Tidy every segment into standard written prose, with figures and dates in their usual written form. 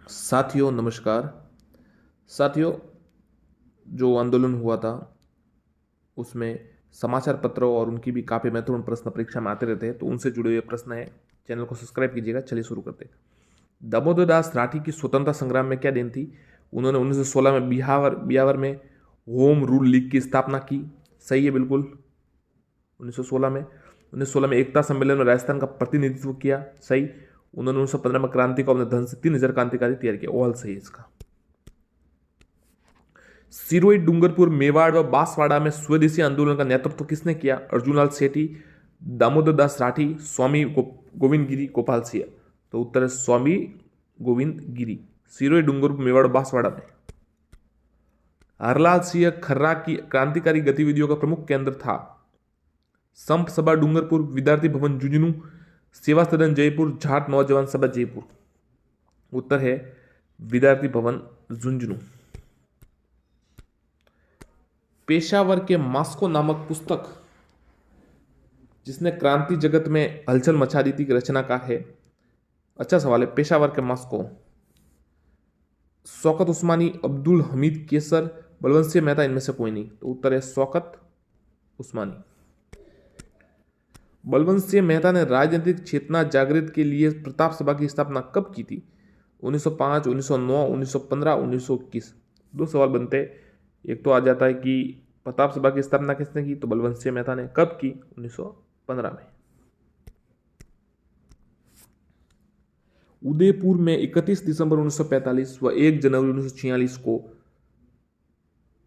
साथियों नमस्कार। साथियों, जो आंदोलन हुआ था उसमें समाचार पत्रों और उनकी भी काफ़ी महत्वपूर्ण प्रश्न परीक्षा में आते रहते हैं, तो उनसे जुड़े हुए प्रश्न है। चैनल को सब्सक्राइब कीजिएगा। चलिए शुरू करते हैं। दामोदर दास राठी की स्वतंत्रता संग्राम में क्या देन थी? उन्होंने 1916 में बिहावर में होम रूल लीग की स्थापना की। सही है, बिल्कुल। 1916 में एकता सम्मेलन में राजस्थान का प्रतिनिधित्व किया। सही। उन्होंने 1915 में क्रांति को अपने धन से 3,000 क्रांतिकारी तैयार किया। ऑल सही है इसका। सिरोही, डूंगरपुर, मेवाड़ व बांसवाड़ा में स्वदेशी आंदोलन का नेतृत्व किसने किया? अर्जुनलाल सेठी, दामोदर दास राठी, स्वामी गोविंद गिरी, गोपाल सिंह। तो उत्तर है स्वामी गोविंद गिरी। सिरोही, डूंगरपुर, मेवाड़, बांसवाड़ा में। हरलाल सिंह खर्रा की क्रांतिकारी गतिविधियों का प्रमुख केंद्र था। संप सभा डूंगरपुर, विद्यार्थी भवन झुंझुनू, सेवा सदन जयपुर, जाट नौजवान सभा जयपुर। उत्तर है विद्यार्थी भवन झुंझुनू। पेशावर के मास्को नामक पुस्तक जिसने क्रांति जगत में हलचल मचा दी थी, रचनाकार है? अच्छा सवाल है। पेशावर के मास्को। शौकत उस्मानी, अब्दुल हमीद केसर, बलवंत सिंह मेहता, इनमें से कोई नहीं। तो उत्तर है शौकत उस्मानी। बलवंत सिंह मेहता ने राजनीतिक चेतना जागृत के लिए प्रताप सभा की स्थापना कब की थी? 1905, 1909, 1915, 1921। दो सवाल बनते हैं। एक तो आ जाता है कि प्रताप सभा की स्थापना किसने की, तो बलवंत सिंह मेहता ने। कब की? 1915 में। उदयपुर में 31 दिसंबर 1945 व 1 जनवरी 1946 को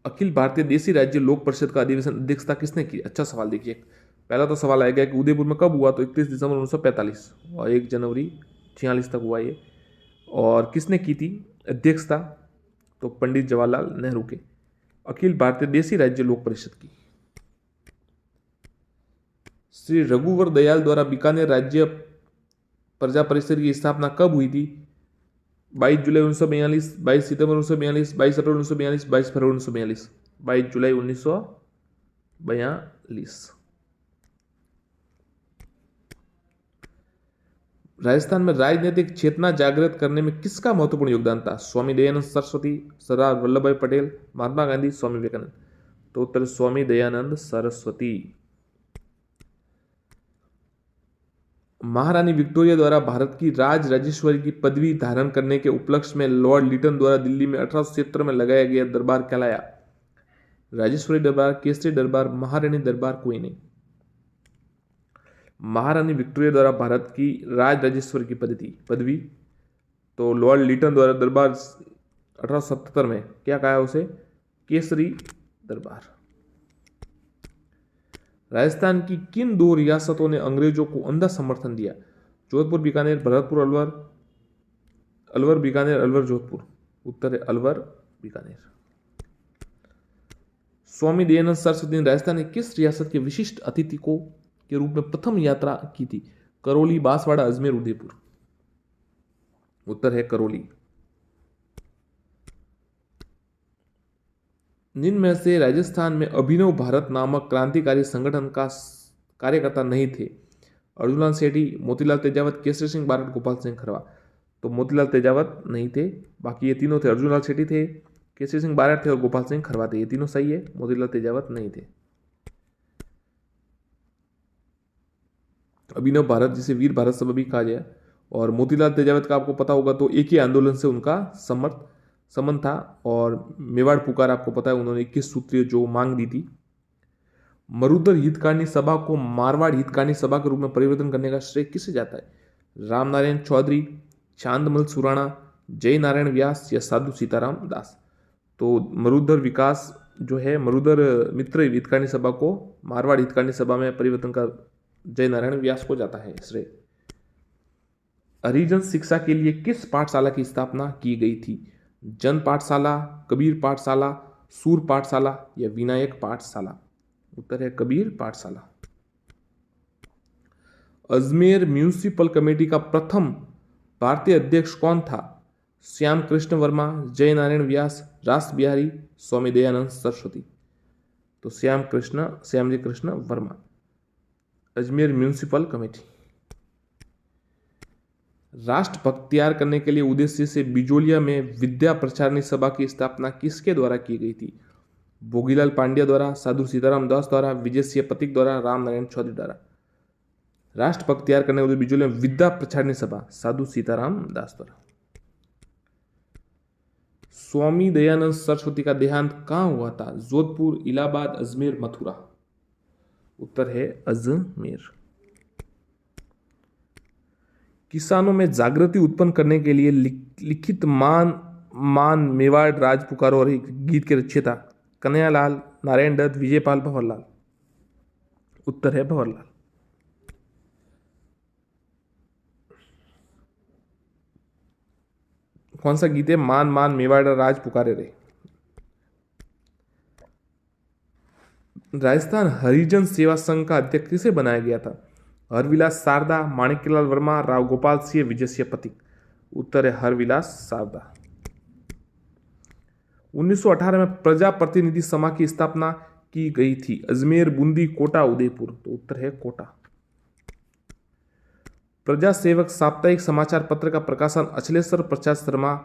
अखिल भारतीय देसी राज्य लोक परिषद का अधिवेशन अध्यक्षता किसने की? अच्छा सवाल। देखिए, पहला तो सवाल आएगा कि उदयपुर में कब हुआ, तो 31 दिसंबर 1945 और 1 जनवरी 46 तक हुआ ये। और किसने की थी अध्यक्षता? तो पंडित जवाहरलाल नेहरू के। अखिल भारतीय देसी राज्य लोक परिषद की। श्री रघुवर दयाल द्वारा बीकानेर राज्य प्रजा परिषद की स्थापना कब हुई थी? 22 जुलाई 1942, 22 सितंबर 1942, 22 अप्रैल 1942, 22 फरवरी 1942। 22 जुलाई 1942। राजस्थान में राजनीतिक चेतना जागृत करने में किसका महत्वपूर्ण योगदान था? स्वामी दयानंद सरस्वती, सरदार वल्लभ भाई पटेल, महात्मा गांधी, स्वामी विवेकानंद। तो उत्तर स्वामी दयानंद सरस्वती। महारानी विक्टोरिया द्वारा भारत की राज राजेश्वरी की पदवी धारण करने के उपलक्ष्य में लॉर्ड लिटन द्वारा दिल्ली में 1870 में लगाया गया दरबार कहलाया? राजेश्वरी दरबार, केसरी दरबार, महारानी दरबार, कोई नहीं। महारानी विक्टोरिया द्वारा भारत की राज राजेश्वरी की पदवी तो लॉर्ड लिटन द्वारा दरबार 1877 में क्या कहा उसे? केसरी दरबार। राजस्थान की किन दो रियासतों ने अंग्रेजों को अंधा समर्थन दिया? जोधपुर, बीकानेर, भरतपुर, अलवर। अलवर, बीकानेर, अलवर, जोधपुर। उत्तर है अलवर, बीकानेर। स्वामी दयानंद सरस्वती ने राजस्थान की किस रियासत के विशिष्ट अतिथि को के रूप में प्रथम यात्रा की थी? करौली, बांसवाड़ा, अजमेर, उदयपुर। उत्तर है करौली। निम्न में से राजस्थान में अभिनव भारत नामक क्रांतिकारी संगठन का कार्यकर्ता नहीं थे? अर्जुनलाल सेठी, मोतीलाल तेजावत, केसरी सिंह बारठ, गोपाल सिंह खरवा। तो मोतीलाल तेजावत नहीं थे, बाकी ये तीनों थे। अर्जुनलाल सेठी थे, केसरी सिंह बारठ थे और गोपाल सिंह खरवा थे। ये तीनों सही है, मोतीलाल तेजावत नहीं थे। अभिनव भारत जिसे वीर भारत सभा भी कहा गया, और मोतीलाल तेजावत का आपको पता होगा तो एक ही आंदोलन से उनका संबंध था। और मेवाड़ पुकार आपको पता है, उन्होंने 21 सूत्रीय जो मांग दी थी। मरुधर हितकारिणी सभा को मारवाड़ हितकारिणी सभा के रूप में परिवर्तन करने का श्रेय किसे जाता है? रामनारायण चौधरी, चांदमल सुराणा, जय नारायण व्यास या साधु सीताराम दास। तो मरुधर विकास जो है, मरुधर मित्र हितकारिणी सभा को मारवाड़ हितकारिणी सभा में परिवर्तन का जय नारायण व्यास को जाता है श्रेय। हरिजन शिक्षा के लिए किस पाठशाला की स्थापना की गई थी? जन पाठशाला, कबीर पाठशाला, सूर पाठशाला या विनायक पाठशाला। उत्तर है कबीर पाठशाला। अजमेर म्यूनिसिपल कमेटी का प्रथम भारतीय अध्यक्ष कौन था? श्याम कृष्ण वर्मा, जय नारायण व्यास, रास बिहारी, स्वामी दयानंद सरस्वती। तो श्यामजी कृष्ण वर्मा। Ajmer municipal committee. राष्ट्रभक्त तैयार करने के लिए उद्देश्य से बिजोलिया में विद्या प्रचारणी सभा की स्थापना किसके द्वारा की गई थी? भोगीलाल पांड्या द्वारा, साधु सीताराम दास द्वारा, विजय सिंह पथिक द्वारा, राम नारायण चौधरी द्वारा। राष्ट्रभक्त तैयार करने के लिए बिजोलिया में विद्या प्रचारणी सभा साधु सीताराम दास द्वारा। स्वामी दयानंद सरस्वती का देहांत कहाँ हुआ था? जोधपुर, इलाहाबाद, अजमेर, मथुरा। उत्तर है अजमेर। किसानों में जागृति उत्पन्न करने के लिए लिखित मान मान मेवाड़ राज पुकारो और गीत के रचयिता कन्हैयालाल, नारायण दत्त, विजयपाल, भंवरलाल। उत्तर है भंवरलाल। कौन सा गीत है? मान मान मेवाड़ राज पुकारे रे। राजस्थान हरिजन सेवा संघ का अध्यक्ष किसे बनाया गया था? हरविलास शारदा, माणिक्यलाल वर्मा, राव गोपाल सिंह, विजय सिंह पथिक। उत्तर है हरविलास शारदा। 1918 में प्रजा प्रतिनिधि सभा की स्थापना की गई थी। अजमेर, बूंदी, कोटा, उदयपुर। तो उत्तर है कोटा। प्रजा सेवक साप्ताहिक समाचार पत्र का प्रकाशन अचलेश्वर प्रसाद शर्मा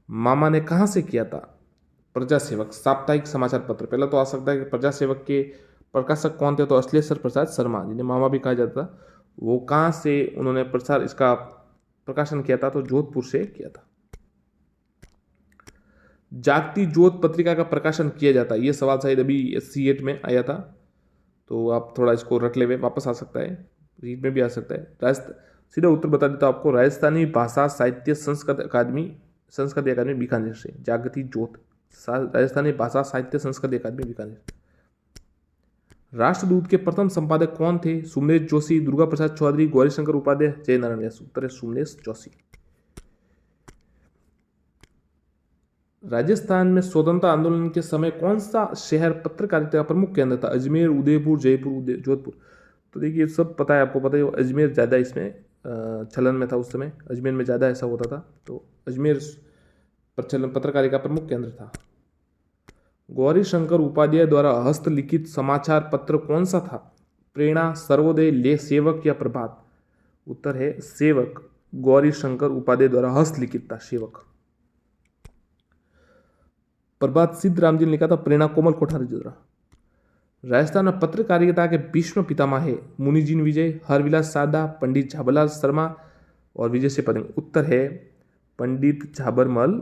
मामा ने कहां से किया था? प्रजा सेवक साप्ताहिक समाचार पत्र। पहला तो आ सकता है कि प्रजा सेवक के प्रकाशक कौन थे? तो अचलेश्वर प्रसाद शर्मा, जिन्हें मामा भी कहा जाता था, वो कहां से उन्होंने इसका प्रकाशन किया था? तो जोधपुर से किया था। जागती जोत पत्रिका का प्रकाशन किया जाता है। ये सवाल शायद अभी SC8 में आया था, तो आप थोड़ा इसको रट ले हुए वापस आ सकता है, रीड में भी आ सकता है। सीधा उत्तर बता देता हूं आपको, राजस्थानी भाषा साहित्य संस्कृत अकादमी बीकानेर से। जागती जोत, राजस्थानी भाषा साहित्य संस्कृत अकादमी बीकानेर। राष्ट्रदूत के प्रथम संपादक कौन थे? सुमनेश जोशी, दुर्गा प्रसाद चौधरी, गौरीशंकर उपाध्याय, जय नारायण व्यास। उत्तर है सुमनेश जोशी। राजस्थान में स्वतंत्रता आंदोलन के समय कौन सा शहर पत्रकारिता का प्रमुख केंद्र था? अजमेर, उदयपुर, जयपुर, जोधपुर। तो देखिए सब पता है, आपको पता है अजमेर ज़्यादा इसमें चलन में था उस समय, अजमेर में ज़्यादा ऐसा होता था, तो अजमेर प्रचलन पत्रकारिता का प्रमुख केंद्र था। गौरीशंकर उपाध्याय द्वारा हस्तलिखित समाचार पत्र कौन सा था? प्रेरणा, सर्वोदय, लेख, सेवक या प्रभात। उत्तर है सेवक। गौरीशंकर उपाध्याय द्वारा हस्तलिखित था सेवक। प्रभात सिद्धराम जी ने लिखा था प्रेरणा कोमल कोठारी द्वारा। राजस्थान में पत्रकारिता के भीष्म पितामह है मुनिजीन विजय, हरविलास शारदा, पंडित झाबरलाल शर्मा और विजय सिंह पथिक। उत्तर है पंडित झाबरमल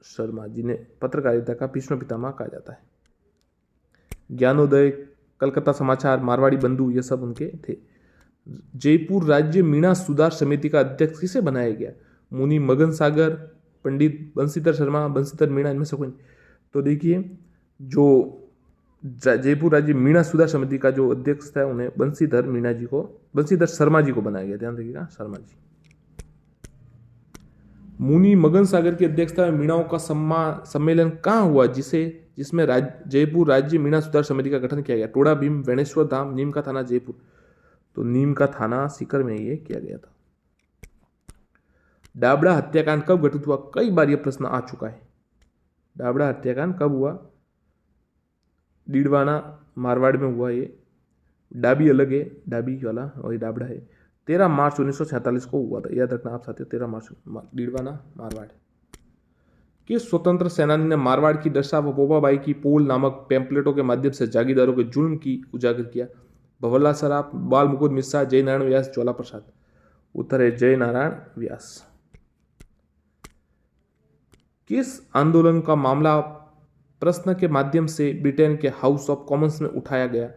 शर्मा, जिन्हें पत्रकारिता का भीष्म पितामह कहा जाता है। ज्ञानोदय, कलकत्ता समाचार, मारवाड़ी बंधु, ये सब उनके थे। जयपुर राज्य मीणा सुधार समिति का अध्यक्ष किसे बनाया गया? मुनि मगन सागर, पंडित बंशीधर शर्मा, बंशीधर मीणा, इनमें से कोई। तो देखिए जो जयपुर राज्य मीणा सुधार समिति का जो अध्यक्ष था उन्हें बंशीधर शर्मा जी को बनाया गया। ध्यान रखिएगा, शर्मा जी। मुनि मगन सागर की अध्यक्षता में मीणाओं का सम्मेलन कहाँ हुआ जिसमें जयपुर राज्य मीणा सुधार समिति का गठन किया गया? टोड़ा भीम, वेणेश्वर धाम, नीम का थाना, जयपुर। तो नीम का थाना सीकर में ये किया गया था। डाबड़ा हत्याकांड कब घटित हुआ? कई बार यह प्रश्न आ चुका है। डाबड़ा हत्याकांड कब हुआ? डीडवाना मारवाड़ में हुआ। ये डाबी अलग है, डाबी वाला और ये डाबड़ा है। 13 मार्च 1947 को हुआ था, याद रखना आप साथियों। 13 मार्च, डीडवाना मारवाड़। किस स्वतंत्र सेनानी ने मारवाड़ की दशा व बोबाबाई की पोल नामक पैम्पलेटों के माध्यम से जागीरदारों के जुल्म की उजागर किया? भंवरलाल सराफ, बाल मुकुंद मिश्रा, जय नारायण व्यास, ज्वाला प्रसाद। उत्तर है जय नारायण व्यास। किस आंदोलन का मामला प्रश्न के माध्यम से ब्रिटेन के हाउस ऑफ कॉमन्स में उठाया गया?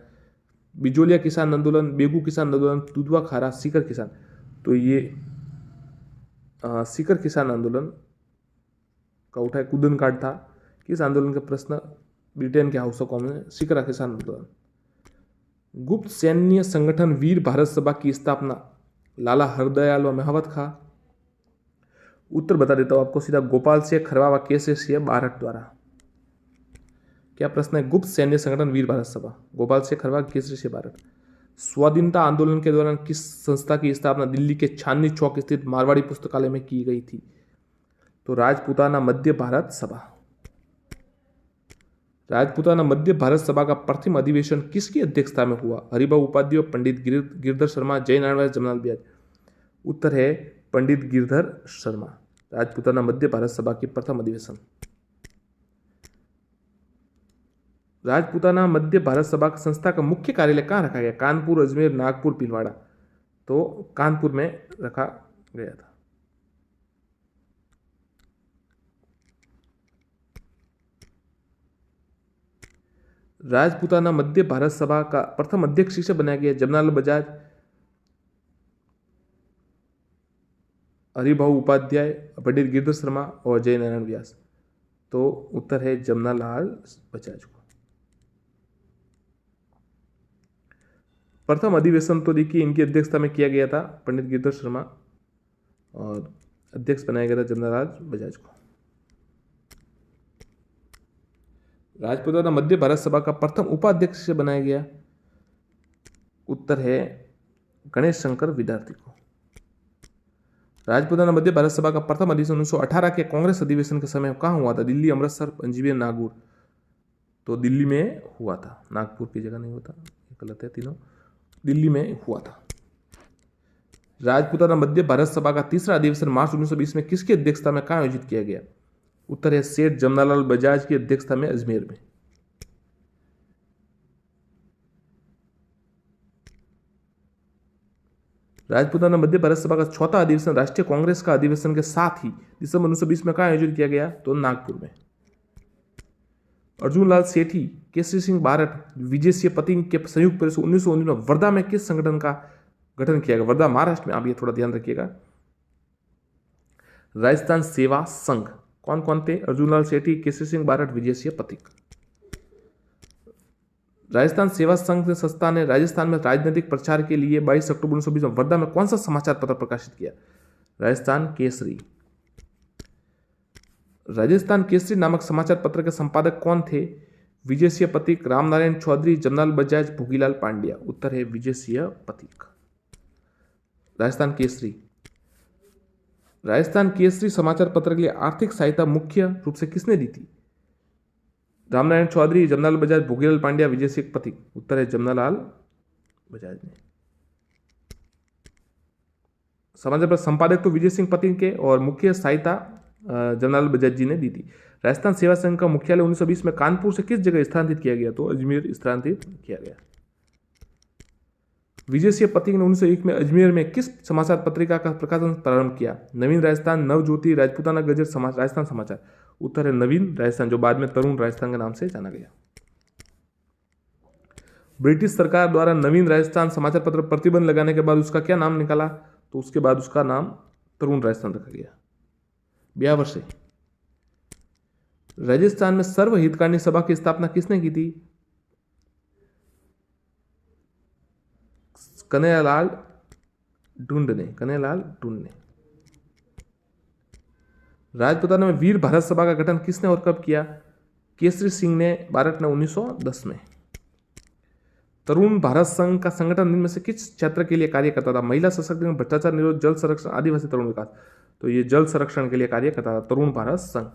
बिजोलिया किसान आंदोलन, बेगू किसान आंदोलन, दुधवा खारा, सीकर किसान। तो ये सीकर किसान आंदोलन का उठाया, कुदन कांड था। किस आंदोलन का प्रश्न ब्रिटेन के हाउस ऑफ कॉमन्स में? सीकर किसान आंदोलन। गुप्त सैन्य संगठन वीर भारत सभा की स्थापना लाला हरदयाल व मेहवत खां। उत्तर बता देता हूं आपको सीधा, गोपाल सिंह खरवा व केसरी सिंह बारठ द्वारा। क्या प्रश्न है? गुप्त सैन्य संगठन वीर भारत सभा, गोपाल सिंह खरवा, केसरी सिंह बारठ। स्वाधीनता आंदोलन के दौरान किस संस्था की स्थापना दिल्ली के चांदनी चौक स्थित मारवाड़ी पुस्तकालय में की गई थी? तो राजपूताना मध्य भारत सभा। राजपूताना मध्य भारत सभा का प्रथम अधिवेशन किसकी अध्यक्षता में हुआ? हरिभाऊ उपाध्याय, पंडित गिरधर शर्मा, जय नारायण व्यास, जमनालाल बजाज। उत्तर है पंडित गिरधर शर्मा। राजपूताना मध्य भारत सभा की प्रथम अधिवेशन। राजपूताना मध्य भारत सभा संस्था का मुख्य कार्यालय कहाँ रखा गया? कानपुर, अजमेर, नागपुर, भीलवाड़ा। तो कानपुर में रखा गया था। राजपूताना मध्य भारत सभा का प्रथम अध्यक्ष किसे बनाया गया? जमनालाल बजाज, हरिभाऊ उपाध्याय, पंडित गिरधर शर्मा और जय नारायण व्यास। तो उत्तर है जमनालाल बजाज को। प्रथम अधिवेशन तो देखिए इनकी अध्यक्षता में किया गया था, पंडित गिरधर शर्मा, और अध्यक्ष बनाया गया था जमनालाल बजाज को। राजपूताना मध्य भारत सभा का प्रथम उपाध्यक्ष से बनाया गया? उत्तर है गणेश शंकर विद्यार्थी को। राजपूताना मध्य भारत सभा का प्रथम अधिवेशन 1918 के कांग्रेस अधिवेशन के समय कहाँ हुआ था? दिल्ली, अमृतसर, पंजीबी, नागौर। तो दिल्ली में हुआ था, नागपुर की जगह नहीं होता, गलत है तीनों। दिल्ली में हुआ था। राजपूताना मध्य भारत सभा का तीसरा अधिवेशन मार्च 1920 में किसकी अध्यक्षता में कहाँ आयोजित किया गया? उत्तर है सेठ जमनालाल बजाज की अध्यक्षता में अजमेर में। राजपूताना मध्य भारत सभा का चौथा अधिवेशन राष्ट्रीय कांग्रेस का अधिवेशन के साथ ही दिसंबर 1920 में कहाँ आयोजित किया गया? तो नागपुर में। अर्जुन लाल सेठी, केसरी सिंह बारट, विजय सिंह पतिंग के संयुक्त प्रयास 1919 में वर्धा में किस संगठन का गठन किया गया? वर्धा महाराष्ट्र में, आप ये थोड़ा ध्यान रखिएगा। राजस्थान सेवा संघ। कौन कौन थे? अर्जुन लाल सेठी, केसरी सिंह बारट, विजय सिंह पतिंग। राजस्थान सेवा संघ संस्था ने राजस्थान में राजनीतिक प्रचार के लिए 22 अक्टूबर 1920 में वर्धा में कौन सा समाचार पत्र प्रकाशित किया? राजस्थान केसरी। राजस्थान केसरी नामक समाचार पत्र के संपादक कौन थे? विजय सिंह पथिक, रामनारायण चौधरी, जमनालाल बजाज, भोगीलाल पांड्या। उत्तर है विजय सिंह पथिक। राजस्थान केसरी। राजस्थान केसरी समाचार पत्र के लिए आर्थिक सहायता मुख्य रूप से किसने दी थी? रामनारायण चौधरी, जमनालाल बजाज, भोगीलाल पांड्या, विजय सिंह पथिक। उत्तर है जमनालाल बजाज ने। समाचार पत्र संपादक तो विजय सिंह पथिक के और मुख्य सहायता जमनालाल बजाज जी ने दी थी। राजस्थान सेवा संघ का मुख्यालय 1920 में कानपुर से किस जगह स्थानांतरित किया गया? तो अजमेर स्थानांतरित किया गया। विजय सिंह पथिक ने 1901 में अजमेर में किस समाचार पत्रिका का प्रकाशन प्रारंभ किया? नवीन राजस्थान, नवज्योति, राजपूताना गजर, राजस्थान समाचार। उत्तर है नवीन राजस्थान, जो बाद में तरुण राजस्थान के नाम से जाना गया। ब्रिटिश सरकार द्वारा नवीन राजस्थान समाचार पत्र प्रतिबंध लगाने के बाद उसका क्या नाम निकाला? तो उसके बाद उसका नाम तरुण राजस्थान रखा गया। ब्यावर से। राजस्थान में सर्व हितकारिणी सभा की स्थापना किसने की थी? कन्हैयालाल ढूंढ ने। कन्हैयालाल ढूंढ ने। राजपूताना में वीर भारत सभा का गठन किसने और कब किया? केसरी सिंह ने, बारट ने 1910 में। तरुण भारत संघ का संगठन इनमें से किस क्षेत्र के लिए कार्य करता था? महिला सशक्तिकरण, भ्रष्टाचार निरोध, जल संरक्षण, आदिवासी तरुण विकास। तो ये जल संरक्षण के लिए कार्य करता था तरुण भारत संघ।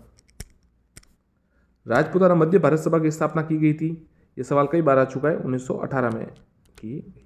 राजपूताना मध्य भारत सभा की स्थापना की गई थी? ये सवाल कई बार आ चुका है, 1918 में की।